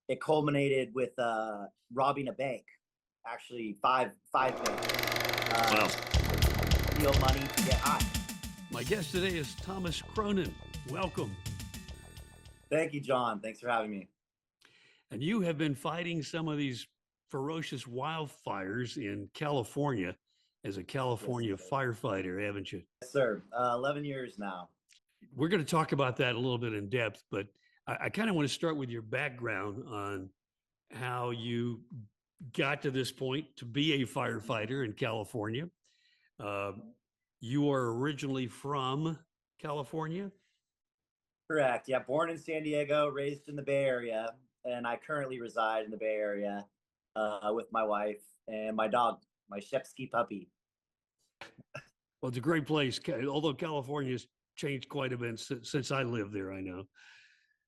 it culminated with robbing a bank. Actually, five banks. Wow. Steal money to get high. My guest today is Thomas Cronin. Welcome. Thank you, John. Thanks for having me. And you have been fighting some of these ferocious wildfires in California as a California firefighter, haven't you? Yes, sir. 11 years now. We're going to talk about that a little bit in depth, but I kind of want to start with your background on how you got to this point to be a firefighter in California. You are originally from California? Correct. Yeah, born in San Diego, raised in the Bay Area, and I currently reside in the Bay Area with my wife and my dog, my Shepsky puppy. Well, it's a great place, although California's changed quite a bit since I lived there, I know.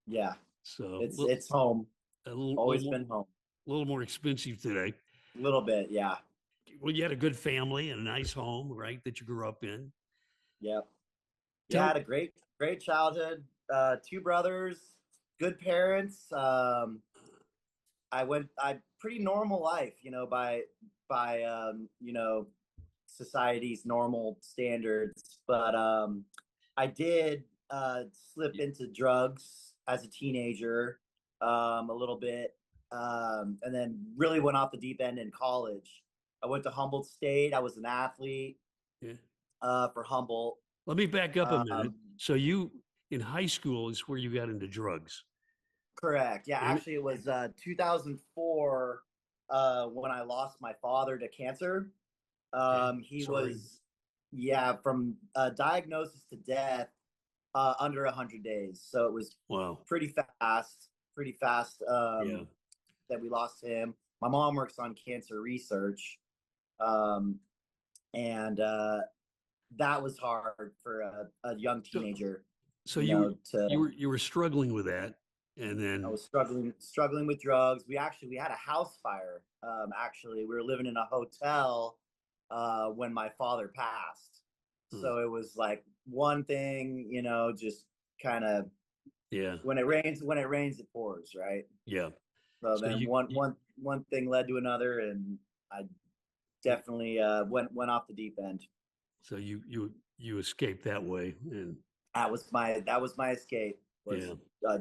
Yeah, So it's home. Always been home. A little more expensive today. A little bit, yeah. Well, you had a good family and a nice home, right, that you grew up in. Yep. Yeah, I had a great childhood. 2 brothers, good parents. I pretty normal life, by society's normal standards. But I did slip into drugs as a teenager, a little bit, and then really went off the deep end in college. I went to Humboldt State. I was an athlete for Humboldt. Let me back up a minute. So you, in high school, is where you got into drugs? Correct. Yeah, actually, it was 2004 when I lost my father to cancer. He was, from diagnosis to death under 100 days. So it was pretty fast that we lost him. My mom works on cancer research. And that was hard for a young teenager. So you were struggling with that, and then I was struggling with drugs. We had a house fire. Actually, we were living in a hotel when my father passed. So it was like one thing, just kind of when it rains, it pours, right? Yeah. So then one thing led to another, and I definitely went off the deep end. So you escaped that way, and that was my escape, was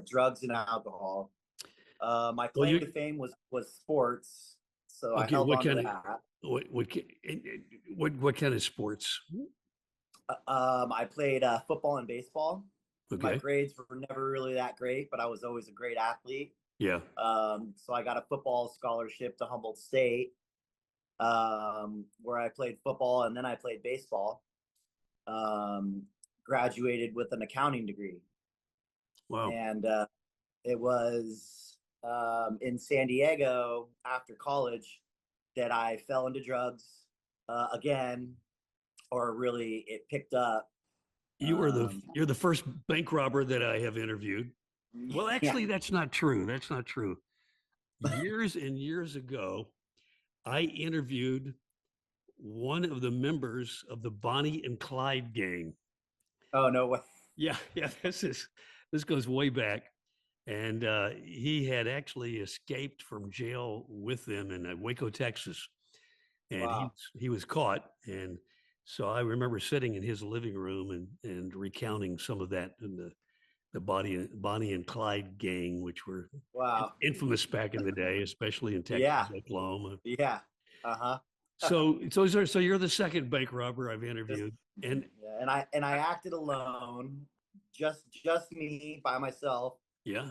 drugs and alcohol. My claim to fame was sports, so I held on to that. What kind of sports? I played football and baseball. Okay. My grades were never really that great, but I was always a great athlete. Yeah. So I got a football scholarship to Humboldt State, where I played football and then I played baseball. Graduated with an accounting degree. Wow. And it was in San Diego after college that I fell into drugs again, or really it picked up. You're the first bank robber that I have interviewed. Well, actually, that's not true. That's not true. Years and years ago, I interviewed one of the members of the Bonnie and Clyde gang. Oh, no way. Yeah. This goes way back. And he had actually escaped from jail with them in Waco, Texas. And he was caught. And so I remember sitting in his living room and recounting some of that in the Bonnie and Clyde gang, which were infamous back in the day, especially in Texas, Oklahoma. Yeah. Uh-huh. So you're the second bank robber I've interviewed, and I acted alone, just me by myself. Yeah.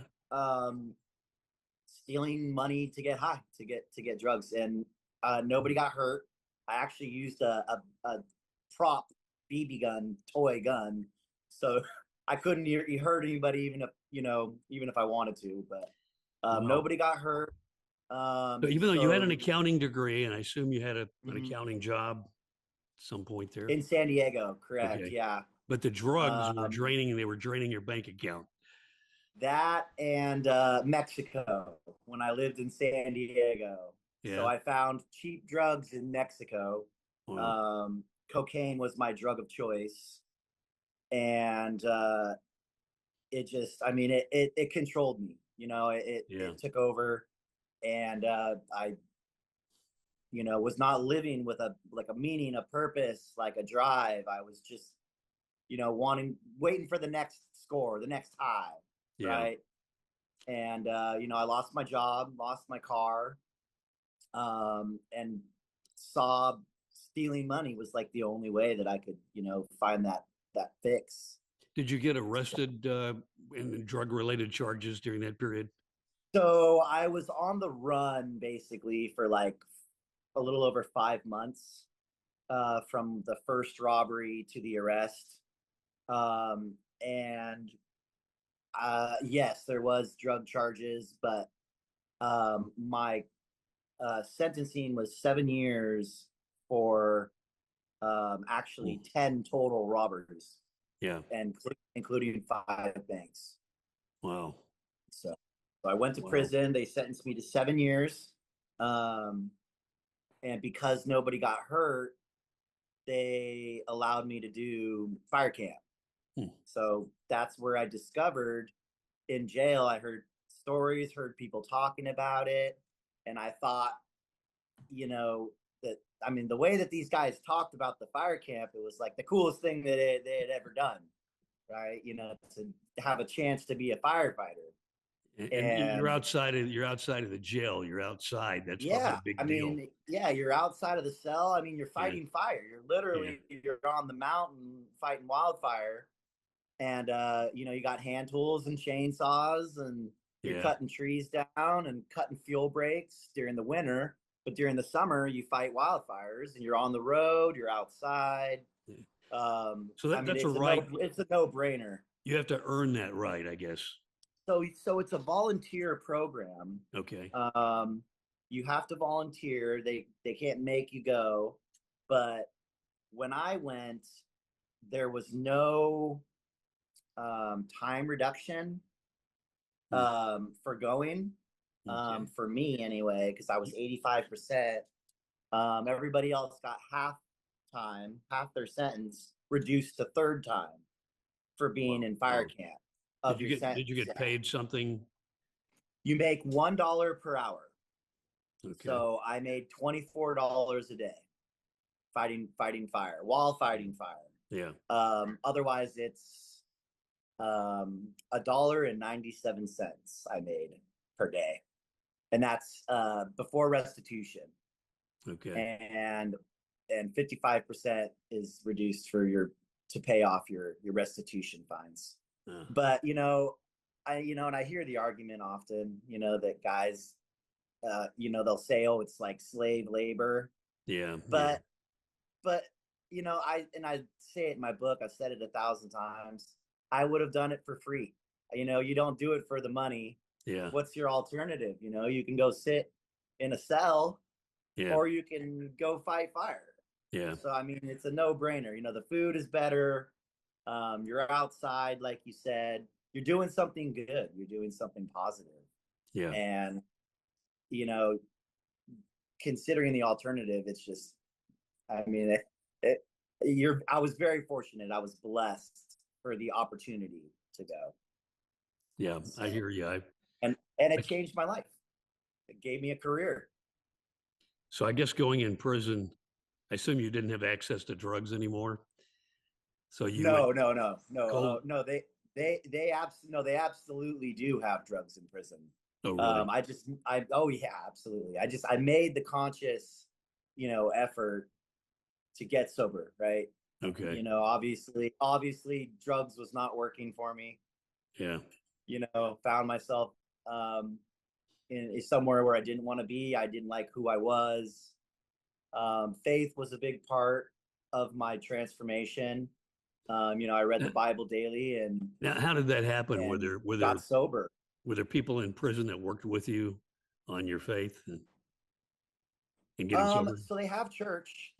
Stealing money to get high, to get drugs, and nobody got hurt. I actually used a prop BB gun, toy gun, so I couldn't hurt anybody, even if I wanted to. But nobody got hurt. So even though you had an accounting degree, and I assume you had an accounting job at some point there in San Diego, correct? Okay. Yeah. But the drugs were draining; they were draining your bank account. That and Mexico, when I lived in San Diego. Yeah. So I found cheap drugs in Mexico. Wow. Cocaine was my drug of choice, and it controlled me. It took over, and I was not living with a meaning, a purpose, like a drive. I was just waiting for the next score, the next high, right? And I lost my job, lost my car, and saw stealing money was like the only way that I could find that fix. Did you get arrested in drug-related charges during that period? So I was on the run basically for like a little over 5 months, from the first robbery to the arrest. And yes, there was drug charges, but my sentencing was 7 years for actually 10 total robberies. Yeah. And including 5 banks. Wow. So I went to prison. They sentenced me to 7 years. And because nobody got hurt, they allowed me to do fire camp. So that's where I discovered in jail. I heard stories, heard people talking about it. And I thought, the way that these guys talked about the fire camp, it was like the coolest thing that they had ever done, right? To have a chance to be a firefighter. And you're outside of the jail. You're outside. That's probably a big deal. You're outside of the cell. You're fighting fire. You're literally you're on the mountain fighting wildfire, and you got hand tools and chainsaws, and you're cutting trees down and cutting fuel breaks during the winter. But during the summer, you fight wildfires, and you're on the road. You're outside. So that's a right. It's a no-brainer. You have to earn that right, I guess. So it's a volunteer program. Okay. You have to volunteer. They can't make you go. But when I went, there was no time reduction for going. For me anyway, because I was 85%. Everybody else got half their sentence reduced to third time for being in fire camp. Did you get paid something? You make $1 per hour. Okay. So I made $24 a day fighting fire, while fighting fire. Yeah. Otherwise it's $1.97 I made per day. And that's before restitution. Okay. And 55% is reduced to pay off your restitution fines. But I and I hear the argument often, that guys, they'll say, oh, it's like slave labor. Yeah. But I say it in my book. I've said it 1,000 times. I would have done it for free. You don't do it for the money. Yeah. What's your alternative? You can go sit in a cell, or you can go fight fire. Yeah. So it's a no-brainer. The food is better. You're outside, like you said. You're doing something good. You're doing something positive. Yeah. And considering the alternative, it's just, I was very fortunate. I was blessed for the opportunity to go. Yeah, I hear you. And it changed my life. It gave me a career. So I guess going in prison, I assume you didn't have access to drugs anymore. So you no. They absolutely do have drugs in prison. Oh, really? Absolutely. I made the conscious, effort to get sober, right? Okay. Obviously drugs was not working for me. Yeah. Found myself in somewhere where I didn't want to be. I didn't like who I was. Faith was a big part of my transformation. I read the Bible daily, and now, how did that happen? Got sober. Were there people in prison that worked with you on your faith and getting sober? So they have church.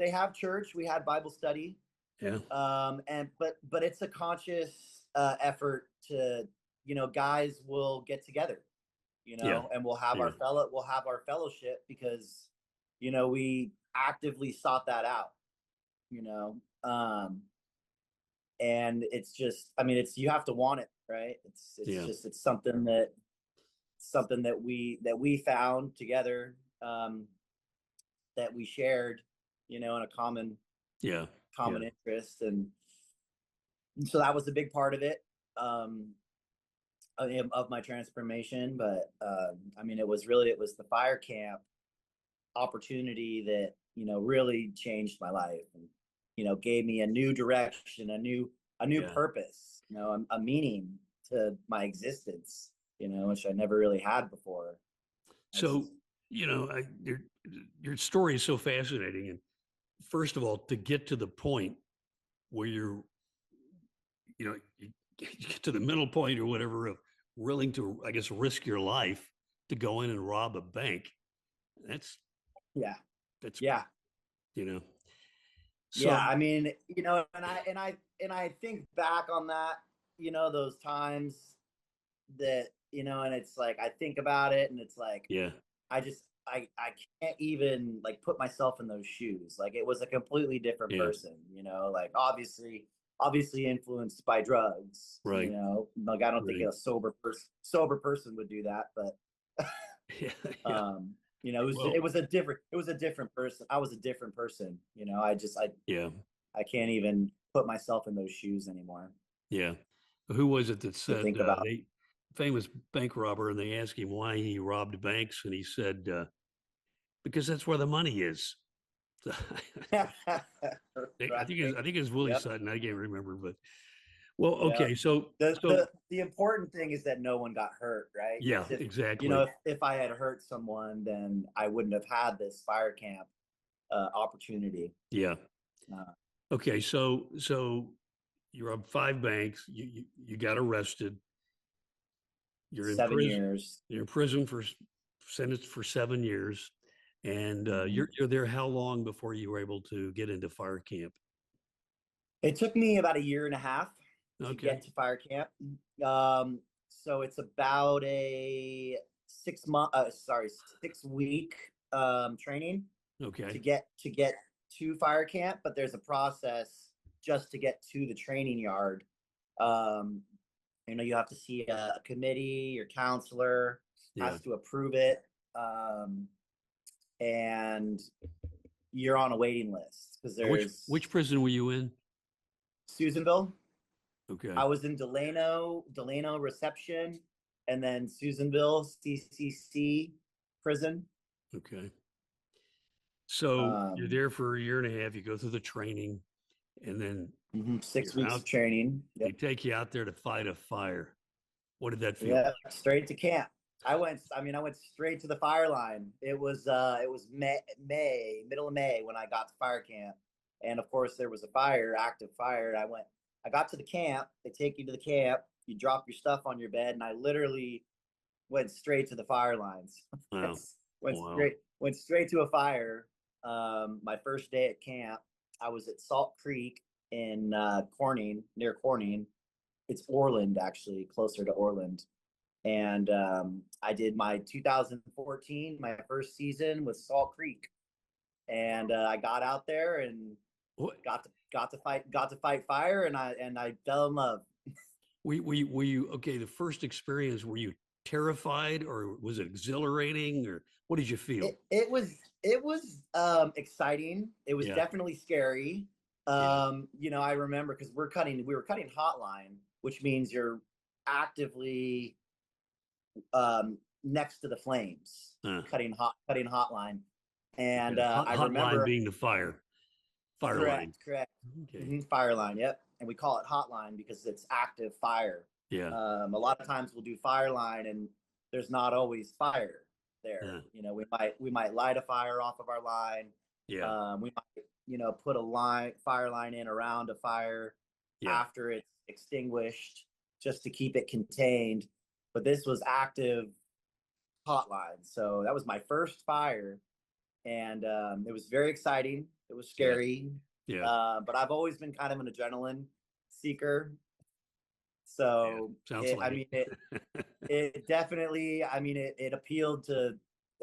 We had Bible study. Yeah. But it's a conscious effort to, guys will get together, and we'll have our fellowship because, we actively sought that out, and it's just, you have to want it, right? It's something that something that we found together, that we shared, in a common interest, and so that was a big part of it, of my transformation. But I mean, it was the fire camp opportunity that really changed my life, and gave me a new direction, a new purpose, a meaning to my existence, which I never really had before. So, your story is so fascinating. And first of all, to get to the point where you get to the middle point or whatever of willing to, I guess, risk your life to go in and rob a bank. That's yeah. So, yeah, I mean, and I think back on that, those times that, and it's like, I think about it, and it's like, I can't even like put myself in those shoes. Like, it was a completely different person, like obviously influenced by drugs, right. Like, I don't think a sober person would do that, but it was a different person. I was a different person, I can't even put myself in those shoes anymore. Yeah. Who was it that said, think about famous bank robber, and they asked him why he robbed banks, and he said, because that's where the money is. right. I think it's Willie Sutton. I can't remember, but okay. Yep. So the important thing is that no one got hurt, right? Yeah, exactly. If I had hurt someone, then I wouldn't have had this fire camp opportunity. Yeah. Okay. So you're on 5 banks. You got arrested. You're in 7 prison. years. You're in prison sentenced for 7 years, and you're there how long before you were able to get into fire camp? It took me about a year and a half to get to fire camp. So it's about a 6 week training. Okay. To get to fire camp, but there's a process just to get to the training yard. You have to see a committee. Your counselor has to approve it, and you're on a waiting list because there's. Which prison were you in? Susanville. Okay. I was in Delano Reception, and then Susanville CCC prison. Okay. So you're there for a year and a half. You go through the training, and then 6 weeks of training. They take you out there to fight a fire. What did that feel? Yeah, straight to camp. I went straight to the fire line. It was middle of May when I got to fire camp, and of course there was a active fire. I got to the camp. They take you to the camp. You drop your stuff on your bed, and I literally went straight to the fire lines. Wow. Went straight to a fire. My first day at camp, I was at Salt Creek in Cronin, near Cronin. It's Orland, actually, closer to Orland. And I did my 2014, my first season with Salt Creek, and I got out there and got to fight fire, and I fell in love. Were you okay? The first experience, were you terrified, or was it exhilarating, or what did you feel? It was exciting. It was definitely scary. I remember because we were cutting hotline, which means you're actively next to the flames, cutting hotline. And I remember hotline being the fire line. Correct. Okay. Fire line. Yep. And we call it hotline because it's active fire. Yeah. A lot of times we'll do fire line and there's not always fire there. Yeah. We might light a fire off of our line. Yeah. We might, put a fire line in around a fire after it's extinguished just to keep it contained. But this was active hotline. So that was my first fire. And it was very exciting. It was scary. Yeah. But I've always been kind of an adrenaline seeker. So it definitely, it appealed to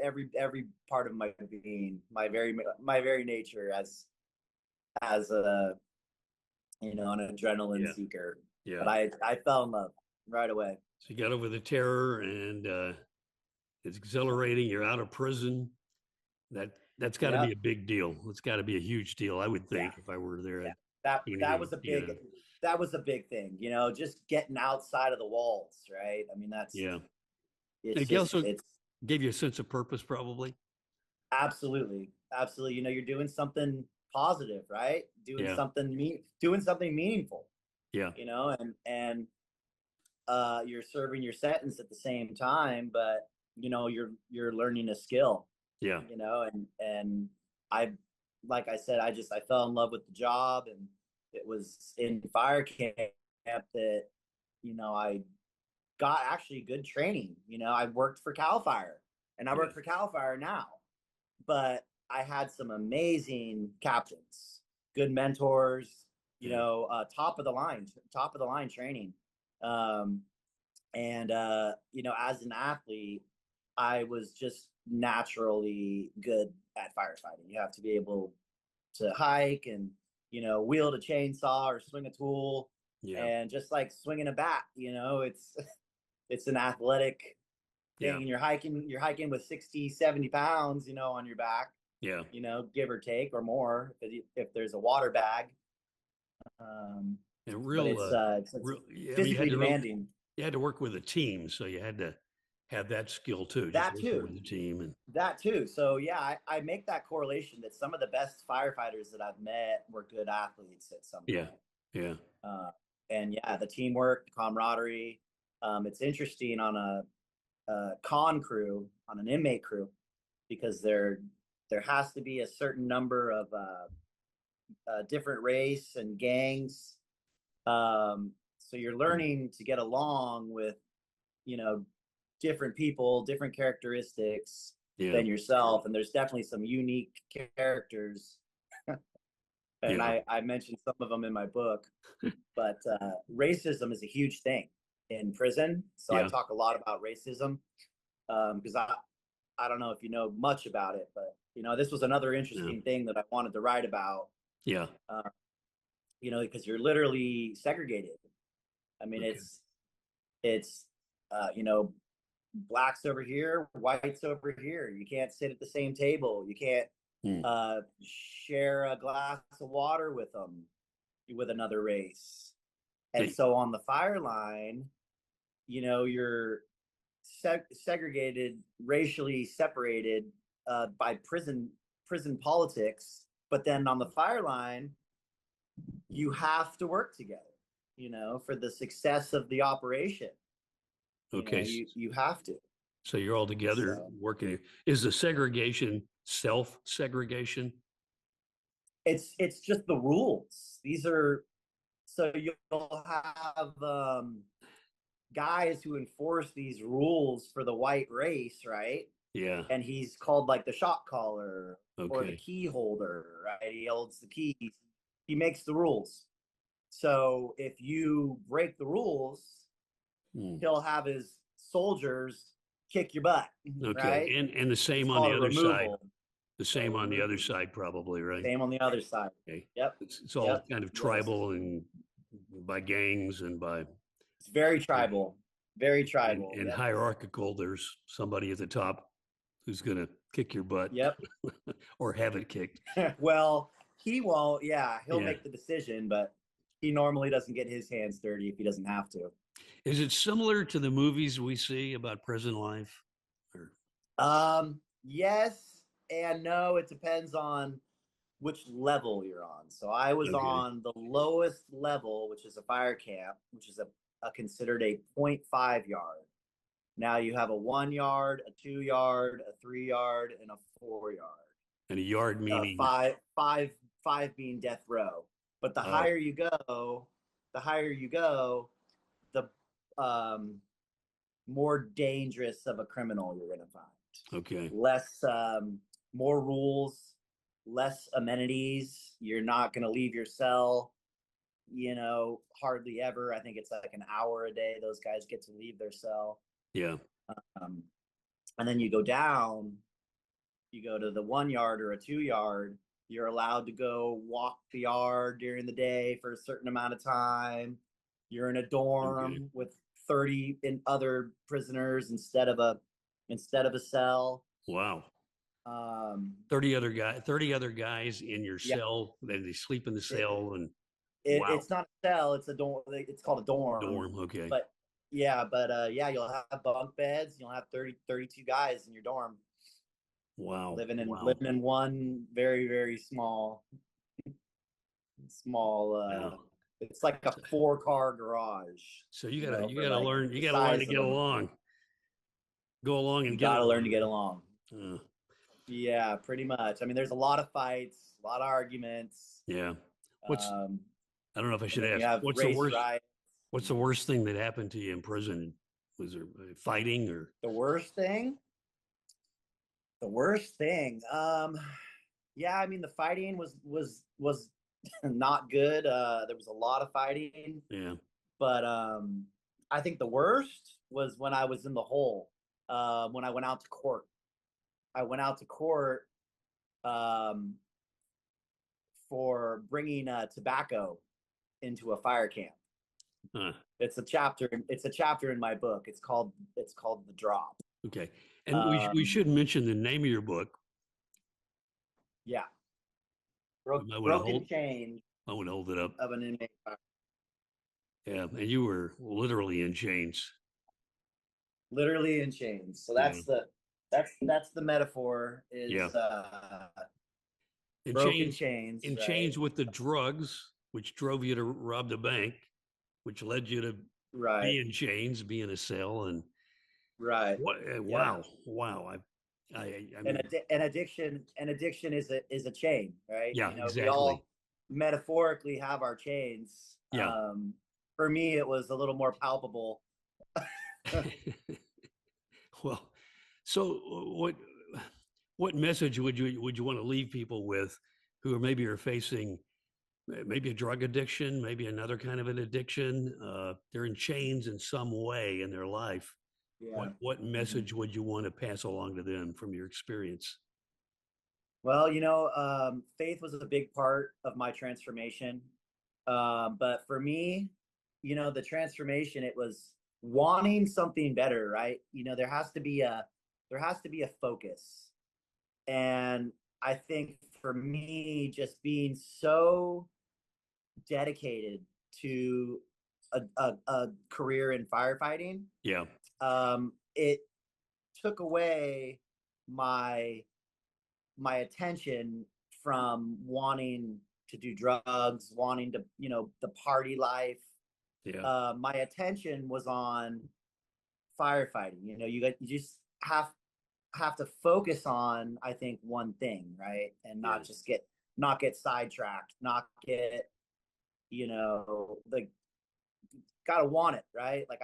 every part of my being, my very nature as a, an adrenaline seeker. Yeah. But I fell in love right away. So you got over the terror, and It's exhilarating. You're out of prison. That's got to be Yep. a big deal. It's got to be a huge deal, I would Yeah. think, if I were there. Yeah. At That was a big that was a big thing, you know, just getting outside of the walls, right? I mean, yeah. it's It just also it's gave you a sense of purpose, probably. absolutely, absolutely. You know, you're doing something positive, right? Yeah, Doing something meaningful, yeah, you know, and you're serving your sentence at the same time, but you know, you're learning a skill, yeah, you know, and I, like I said, I fell in love with the job, and it was in fire camp that, you know, I got actually good training. You know, I worked for Cal Fire, and I yeah, work for Cal Fire now, but I had some amazing captains, good mentors, you yeah, know, top of the line training. Um, and you know, as an athlete, I was just naturally good at firefighting. You have to be able to hike and, you know, wield a chainsaw or swing a tool, yeah, and just like swinging a bat, you know, it's an athletic yeah, thing, and you're hiking with 60, 70 pounds, you know, on your back, yeah. you know, give or take, or more if there's a water bag. um And but real, it's real. Yeah, I mean, physically demanding. you had to work with a team, so you had to have that skill too, just That working too. with a team. And That too. So yeah, I make that correlation that some of the best firefighters that I've met were good athletes at some yeah, point. yeah, uh, and yeah, the teamwork, the camaraderie. It's interesting on a con crew, on an inmate crew, because there has to be a certain number of different race and gangs. So you're mm, learning to get along with, you know, different people, different characteristics yeah, than yourself, and there's definitely some unique characters. And yeah. I mentioned some of them in my book, but racism is a huge thing in prison. So I Yeah, talk a lot about racism, because I don't know if you know much about it, but you know, this was another yeah, interesting thing that I wanted to write about. yeah. Uh, you know, because you're literally segregated. I mean, Okay. it's you know, blacks over here, whites over here. You can't sit at the same table. You can't Mm, share a glass of water with them, with another race. And they- so on the fire line, you know, you're segregated, racially separated by prison politics. But then on the fire line, you have to work together, you know, for the success of the operation. You know, okay. you have to. So you're all together So working. Is the segregation self segregation? it's just the rules. These are, so you'll have guys who enforce these rules for the white race, right? Yeah. And he's called like the shot caller or the Okay. key holder, right? He holds the keys. He makes the rules. So if you break the rules, Mm, he'll have his soldiers kick your butt, okay. right? And the It's same on called the a other side. removal. The It's called a same on the other removal. side, probably, right? Same on the other side. Okay. Yep. It's all Yep. kind of Yes. tribal and by gangs and by It's very tribal. Very tribal. and Yep. hierarchical. There's somebody at the top who's going to kick your butt Yep. or have it kicked. Well, he won't. Yeah, he'll Yeah. make the decision, but he normally doesn't get his hands dirty if he doesn't have to. Is it similar to the movies we see about prison life? Or, Yes and no. It depends on which level you're on. So I was okay. on the lowest level, which is a fire camp, which is a considered a .5 yard. Now you have a 1 yard, a 2 yard, a 3 yard, and a 4 yard. And a yard meaning, Five being death row. But oh, the higher you go, the more dangerous of a criminal you're going to find. okay. Less, more rules, less amenities. You're not going to leave your cell, you know, hardly ever. I think it's like an hour a day those guys get to leave their cell. Yeah. Um, and then you go down, you go to the 1 yard or a 2 yard. You're allowed to go walk the yard during the day for a certain amount of time. You're in a Okay. dorm with 30 other prisoners instead of a instead of a cell. Wow. Um, 30 other guys in your yeah, cell, and they sleep in the it, cell, and it's not a cell, it's a dorm. It's called a dorm. dorm. Okay. But yeah, you'll have bunk beds. You'll have 32 guys in your dorm. Wow. Living in one very, very small Yeah. it's like a 4-car garage. So you gotta like learn, the you gotta learn to size of get them. along. Go along and You get gotta learn along. to get along. Uh, Yeah, pretty much. I mean, there's a lot of fights, a lot of arguments. yeah. What's Um, I don't know if I and should then you ask. have race riots. What's the worst thing that happened to you in prison? Was there fighting or? The worst thing? The worst thing. Yeah, I mean the fighting was not good. There was a lot of fighting. Yeah. But I think the worst was when I was in the hole. When I went out to court. I went out to court um, for bringing tobacco into a fire camp. Huh. It's a chapter. It's a chapter in my book. It's called The Drop. Okay. And we should mention the name of your book. Yeah. I Broken Chains. I would hold it up. Of an inmate. Yeah, and you were literally in chains. Literally in chains. So Yeah. that's the metaphor. Is Yeah. Broken chains. In right? chains with the drugs, which drove you to rob the bank, which led you to be in chains, be in a cell, and right. Wow. I mean, an addiction is a chain, right? Yeah, exactly. We all metaphorically have our chains. Yeah. For me, it was a little more palpable. Well, so what message would you want to leave people with who maybe are facing maybe a drug addiction, maybe another kind of an addiction? They're in chains in some way in their life. Yeah. What message would you want to pass along to them from your experience? Well, faith was a big part of my transformation. But for me, the transformation, it was wanting something better, right? There has to be a focus. And I think for me, just being so dedicated to a career in firefighting, Yeah. It took away my attention from wanting to do drugs, wanting to, the party life. Yeah. My attention was on firefighting. You just have to focus on, I think, one thing, right? And not just not get sidetracked, not get, gotta want it, right? Like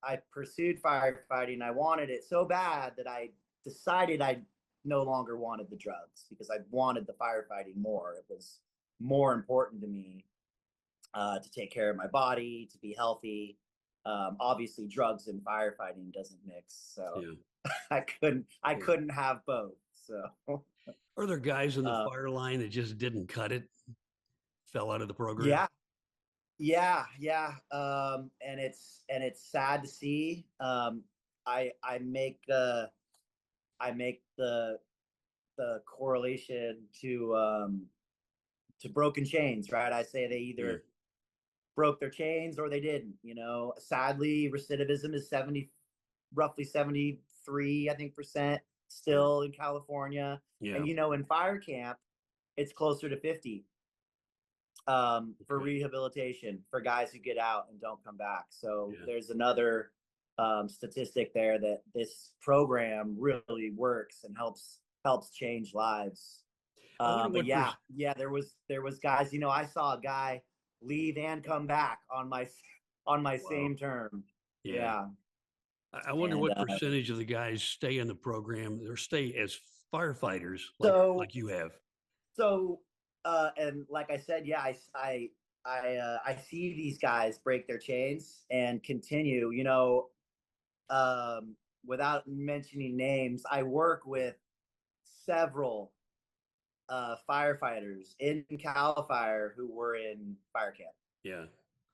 I pursued firefighting. I wanted it so bad that I decided I no longer wanted the drugs because I wanted the firefighting more. It was more important to me to take care of my body, to be healthy. Obviously, drugs and firefighting doesn't mix, so I couldn't have both. So, are there guys in the fire line that just didn't cut it, fell out of the program? Yeah. And it's sad to see. I make the correlation to broken chains, right? I say they either broke their chains or they didn't. Sadly, recidivism is roughly 73, I think, percent still in California. Yeah. And in fire camp, it's closer to 50 for rehabilitation for guys who get out and don't come back. So there's another statistic there that this program really works and helps change lives. But there was guys. I saw a guy leave and come back on my same term. Yeah. I wonder what percentage of the guys stay in the program or stay as firefighters like you have. So, and like I said, I see these guys break their chains and continue. Without mentioning names, I work with several firefighters in Cal Fire who were in fire camp. Yeah.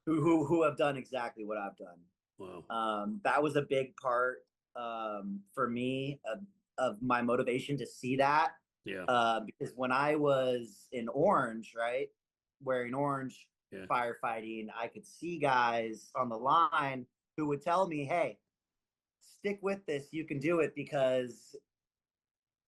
Who have done exactly what I've done. Wow. That was a big part for me of my motivation to see that. Yeah. Because when I was in orange, right, wearing orange, Yeah. firefighting, I could see guys on the line who would tell me, "Hey, stick with this. You can do it," because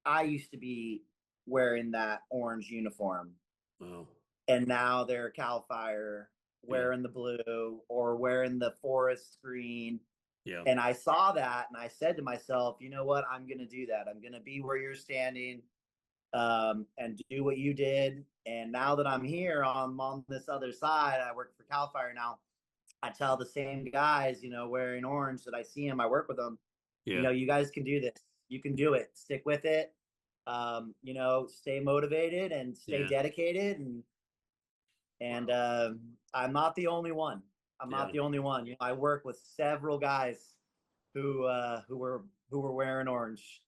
I used to be wearing that orange uniform. Wow. And now they're Cal Fire wearing the blue or wearing the forest green. Yeah. And I saw that and I said to myself, you know what? I'm going to do that. I'm going to be where you're standing, and do what you did. And now that I'm here on this other side, I work for Cal Fire now. I tell the same guys, wearing orange that I see them, I work with them, Yeah. you guys can do this. You can do it. Stick with it. Stay motivated and stay dedicated. And I'm not the only one. I'm not the only one. I work with several guys who were wearing orange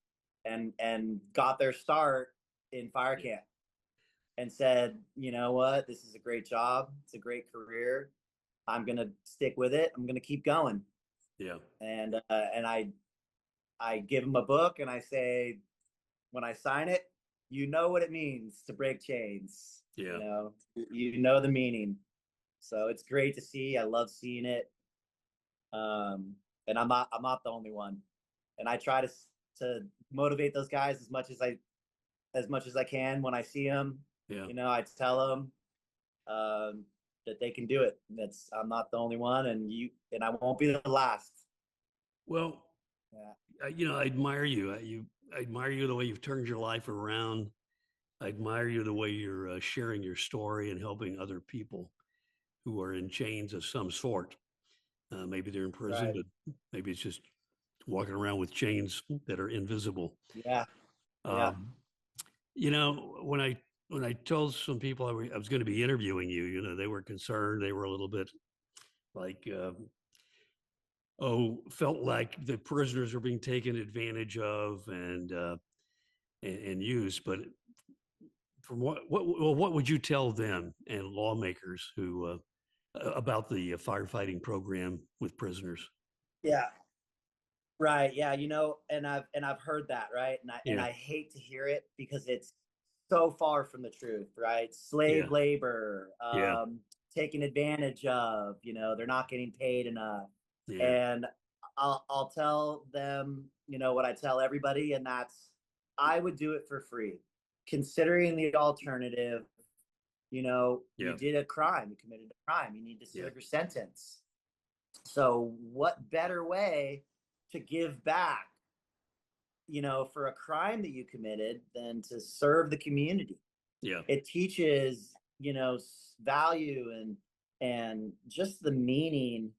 and got their start in fire camp and said, you know what, this is a great job. It's a great career. I'm going to stick with it. I'm going to keep going. Yeah. And I give them a book and I say, when I sign it, you know what it means to break chains. Yeah. You know the meaning. So it's great to see. I love seeing it. And I'm not the only one. And I try to motivate those guys as much as I can when I see them. Yeah. I tell them that they can do it. I'm not the only one, and I won't be the last. Well, I admire you. I admire you the way you've turned your life around. I admire you the way you're sharing your story and helping other people who are in chains of some sort. Maybe they're in prison, but maybe it's just walking around with chains that are invisible. Yeah. When I told some people I was going to be interviewing you, they were concerned. They were a little bit like, felt like the prisoners were being taken advantage of and used. But from what would you tell them and lawmakers who about the firefighting program with prisoners? Yeah. Right. Yeah. And I've heard that. Right. And I hate to hear it because it's so far from the truth. Right. Slave labor, taken advantage of, they're not getting paid enough. Yeah. And I'll tell them, what I tell everybody, and that's, I would do it for free. Considering the alternative, you did a crime, you committed a crime, you need to serve your sentence. So what better way to give back, for a crime that you committed than to serve the community? Yeah. It teaches, value and just the meaning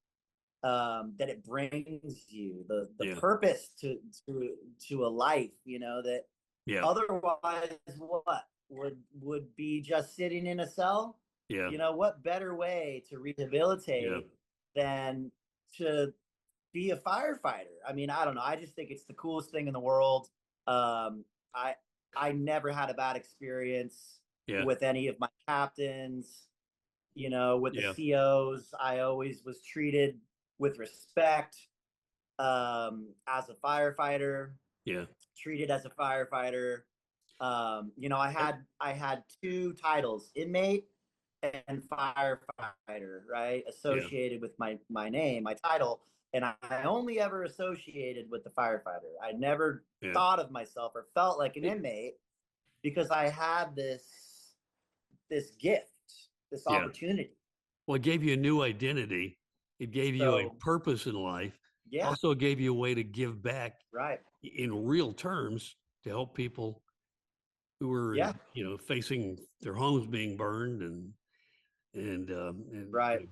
that it brings you, the purpose to a life, that otherwise would be just sitting in a cell. What better way to rehabilitate than to be a firefighter? I mean, I don't know. I just think it's the coolest thing in the world. I never had a bad experience with any of my captains, with the COs. I always was treated with respect as a firefighter. Treated as a firefighter. I had two titles, inmate and firefighter, right? Associated with my name, my title. And I only ever associated with the firefighter. I never thought of myself or felt like an inmate because I had this gift, this opportunity. Well, it gave you a new identity. It gave you a purpose in life. Also gave you a way to give back in real terms to help people who were, facing their homes being burned and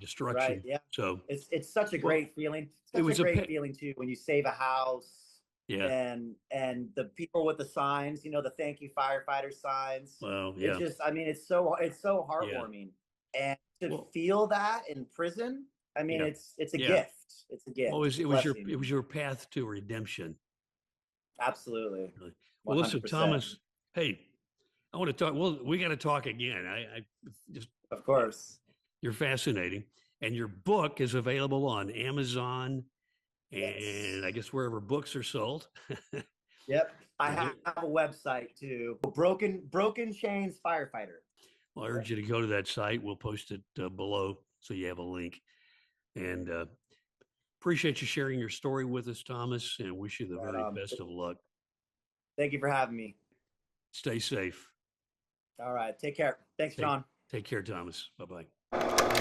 destruction. So it's such a great feeling. It was a great feeling too when you save a house. And the people with the signs, the thank you firefighter signs. Well, It just, it's so heartwarming. And to feel that in prison, it's a gift. It's a gift. Well, it was your path to redemption. Absolutely. Well, listen, Thomas. Hey, I want to talk. Well, we got to talk again. I just, of course, you're fascinating, and your book is available on Amazon Yes. and I guess wherever books are sold. Yep. I And have a website too. Broken Chains Firefighter. well, I urge you to go to that site. We'll post it below so you have a link. And appreciate you sharing your story with us, Thomas, and wish you the Right very on. best of luck. Thank you for having me. Stay safe. All right. Take care. Thanks, Take, John. take care, Thomas. Bye bye.